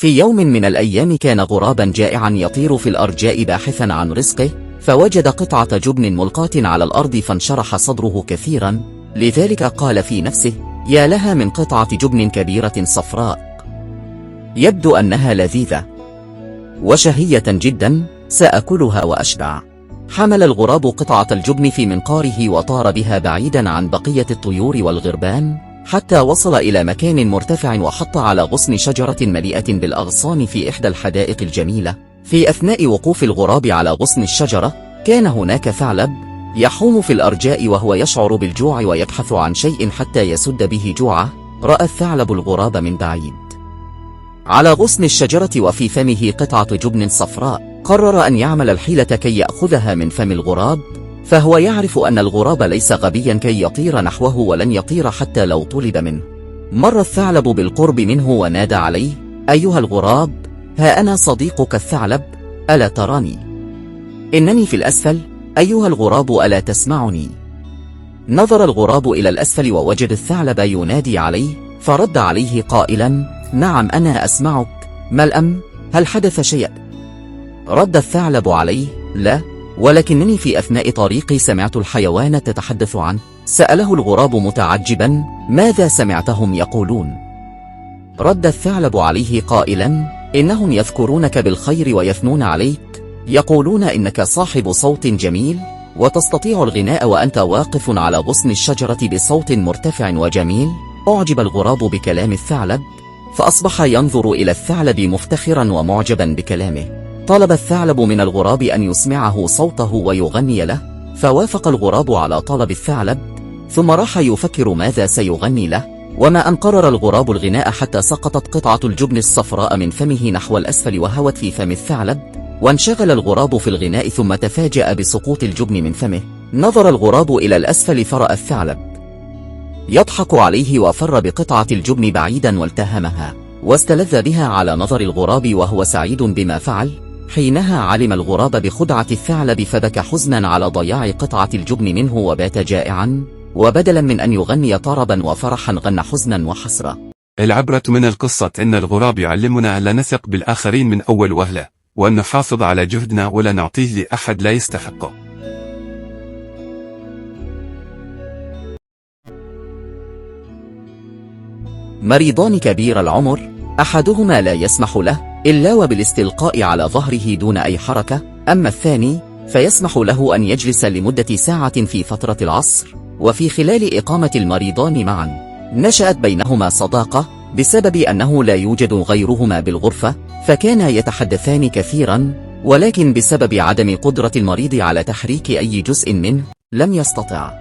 في يوم من الأيام كان غرابا جائعا يطير في الأرجاء باحثا عن رزقه، فوجد قطعة جبن ملقاة على الأرض فانشرح صدره كثيرا، لذلك قال في نفسه: يا لها من قطعة جبن كبيرة صفراء، يبدو أنها لذيذة وشهية جدا، سأكلها وأشبع. حمل الغراب قطعة الجبن في منقاره وطار بها بعيدا عن بقية الطيور والغربان، حتى وصل إلى مكان مرتفع وحط على غصن شجرة مليئة بالأغصان في إحدى الحدائق الجميلة. في أثناء وقوف الغراب على غصن الشجرة كان هناك ثعلب يحوم في الأرجاء وهو يشعر بالجوع ويبحث عن شيء حتى يسد به جوعه. رأى الثعلب الغراب من بعيد على غصن الشجرة وفي فمه قطعة جبن صفراء. قرر أن يعمل الحيلة كي يأخذها من فم الغراب، فهو يعرف أن الغراب ليس غبيا كي يطير نحوه، ولن يطير حتى لو طلب منه. مر الثعلب بالقرب منه ونادى عليه: أيها الغراب، ها أنا صديقك الثعلب، ألا تراني؟ إنني في الأسفل. أيها الغراب، ألا تسمعني؟ نظر الغراب إلى الأسفل ووجد الثعلب ينادي عليه، فرد عليه قائلا: نعم أنا أسمعك، ما الأمر؟ هل حدث شيء؟ رد الثعلب عليه: لا، ولكنني في أثناء طريقي سمعت الحيوان تتحدث عنه. سأله الغراب متعجبا: ماذا سمعتهم يقولون؟ رد الثعلب عليه قائلا: إنهم يذكرونك بالخير ويثنون عليك، يقولون إنك صاحب صوت جميل وتستطيع الغناء وأنت واقف على غصن الشجرة بصوت مرتفع وجميل. أعجب الغراب بكلام الثعلب، فأصبح ينظر إلى الثعلب مفتخرا ومعجبا بكلامه. طلب الثعلب من الغراب أن يسمعه صوته ويغني له، فوافق الغراب على طلب الثعلب، ثم راح يفكر ماذا سيغني له. وما أن قرر الغراب الغناء حتى سقطت قطعة الجبن الصفراء من فمه نحو الأسفل وهوت في فم الثعلب، وانشغل الغراب في الغناء ثم تفاجأ بسقوط الجبن من فمه. نظر الغراب إلى الأسفل فرأى الثعلب يضحك عليه وفر بقطعة الجبن بعيدا والتهمها، واستلذ بها على نظر الغراب وهو سعيد بما فعل. حينها علم الغراب بخدعة الثعلب فبكى حزنا على ضياع قطعة الجبن منه وبات جائعا، وبدلا من أن يغني طربا وفرحا غنى حزنا وحسرة. العبرة من القصة أن الغراب يعلمنا أن لا نثق بالآخرين من أول وهلة، وأن نحافظ على جهدنا ولا نعطيه لأحد لا يستحقه. مريضان كبير العمر، أحدهما لا يسمح له إلا وبالاستلقاء على ظهره دون أي حركة، أما الثاني فيسمح له أن يجلس لمدة ساعة في فترة العصر. وفي خلال إقامة المريضان معا نشأت بينهما صداقة بسبب أنه لا يوجد غيرهما بالغرفة، فكانا يتحدثان كثيرا، ولكن بسبب عدم قدرة المريض على تحريك أي جزء منه لم يستطع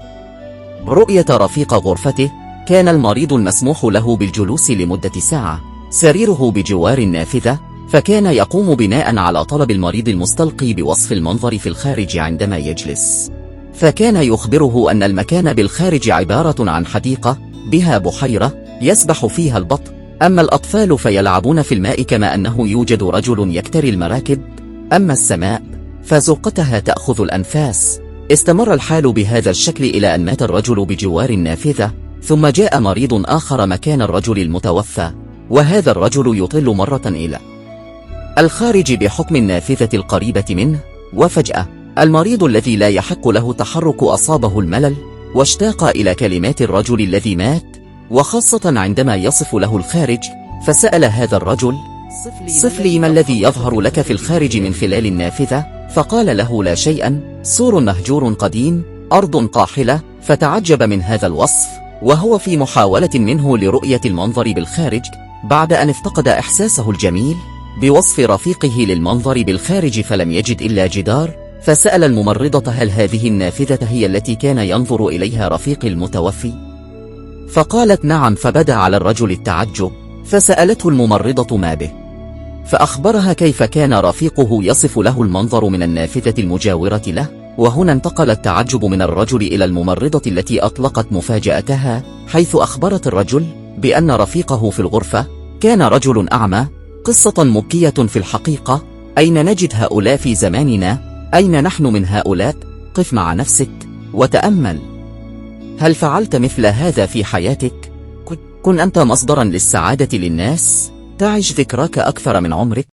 رؤية رفيق غرفته. كان المريض المسموح له بالجلوس لمدة ساعة، سريره بجوار النافذة، فكان يقوم بناء على طلب المريض المستلقي بوصف المنظر في الخارج عندما يجلس، فكان يخبره أن المكان بالخارج عبارة عن حديقة بها بحيرة يسبح فيها البط، أما الأطفال فيلعبون في الماء، كما أنه يوجد رجل يكتري المراكب، أما السماء فزقتها تأخذ الأنفاس. استمر الحال بهذا الشكل إلى أن مات الرجل بجوار النافذة، ثم جاء مريض آخر مكان الرجل المتوفى، وهذا الرجل يطل مرة إلى الخارج بحكم النافذة القريبة منه، وفجأة المريض الذي لا يحق له تحرك أصابه الملل، واشتاق إلى كلمات الرجل الذي مات، وخاصة عندما يصف له الخارج، فسأل هذا الرجل: صف لي ما الذي يظهر لك في الخارج من خلال النافذة؟ فقال له: لا شيئا، سور مهجور قديم، أرض قاحلة. فتعجب من هذا الوصف وهو في محاولة منه لرؤية المنظر بالخارج، بعد أن افتقد إحساسه الجميل بوصف رفيقه للمنظر بالخارج فلم يجد إلا جدار، فسأل الممرضة: هل هذه النافذة هي التي كان ينظر إليها رفيقي المتوفي؟ فقالت: نعم. فبدا على الرجل التعجب، فسألته الممرضة ما به، فأخبرها كيف كان رفيقه يصف له المنظر من النافذة المجاورة له. وهنا انتقل التعجب من الرجل إلى الممرضة التي أطلقت مفاجأتها، حيث أخبرت الرجل بأن رفيقه في الغرفة كان رجل أعمى. قصة مبكية في الحقيقة. أين نجد هؤلاء في زماننا؟ أين نحن من هؤلاء؟ قف مع نفسك وتأمل، هل فعلت مثل هذا في حياتك؟ كن أنت مصدرا للسعادة للناس. تعش ذكراك أكثر من عمرك،